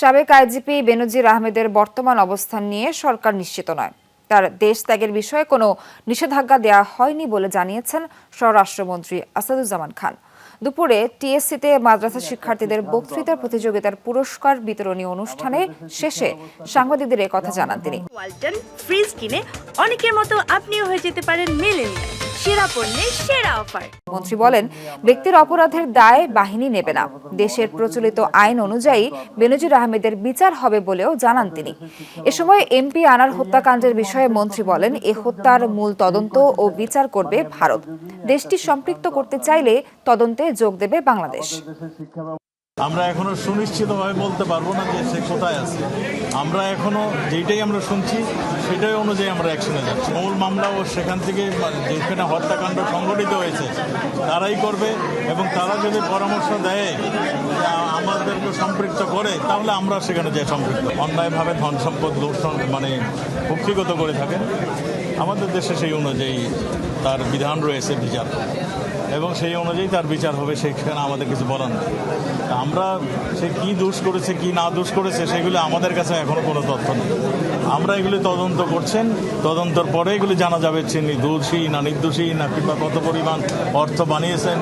সাবেক আইজিপি বেনজির আহমেদের বর্তমান অবস্থান নিয়ে সরকার নিশ্চিত নয়। তার দেশ ত্যাগের বিষয়ে কোনো নিষেধাজ্ঞা দেওয়া হয়নি বলে জানিয়েছেন স্বরাষ্ট্রমন্ত্রী আসাদুজ্জামান খান। দুপুরে টিএসসিতে মাদ্রাসা শিক্ষার্থীদের বক্তৃতা প্রতিযোগিতার পুরস্কার বিতরণী অনুষ্ঠানে শেষে সাংবাদিকদের কথা জানান তিনি। ওয়ালটন ফ্রিজ কিনে অনেকের মতো আপনিও হয়ে যেতে পারেন মিলেনিয়াল, সেরা পণ্যের সেরা অফার। মন্ত্রী বলেন, ব্যক্তির অপরাধের দায় বাহিনী নেবে না। দেশের প্রচলিত আইন অনুযায়ী বেনজির আহমেদের বিচার হবে বলেও জানান তিনি। এ সময় এমপি আনার হত্যাকাণ্ডের বিষয়ে মন্ত্রী বলেন, এ হত্যার মূল তদন্ত ও বিচার করবে ভারত। দেশটি সম্পৃক্ত করতে চাইলে তদন্তে যোগ দেবে বাংলাদেশ। আমরা এখনো সুনিশ্চিতভাবে বলতে পারবো না যে সে কোথায় আছে। আমরা এখনো যেটাই আমরা শুনছি সেটাই অনুযায়ী আমরা অ্যাকশনে যাচ্ছি। মূল মামলা ও সেখান থেকে যেখানে হত্যাকাণ্ড সংঘটিত হয়েছে তারাই করবে, এবং তারা যদি পরামর্শ দেয় আমাদেরকে সম্পৃক্ত করে তাহলে আমরা সেখানে যে সম্পৃক্ত। অন্যায়ভাবে ধন সম্পদ কুক্ষিগত করে থাকেন, আমাদের দেশে সেই অনুযায়ী তার বিধান রয়েছে বিচার, এবং সেই অনুযায়ী তার বিচার হবে। সেখানে আমাদের কিছু বলার নেই। আমরা সে কি দোষ করেছে কি না দোষ করেছে সেগুলো আমাদের কাছে এখনো কোনো তথ্য নেই। আমরা এগুলি তদন্ত করছেন, তদন্তর পরে এগুলি জানা যাবে তিনি দোষী না নির্দোষী না কিংবা কত পরিমাণ অর্থ বানিয়েছেন।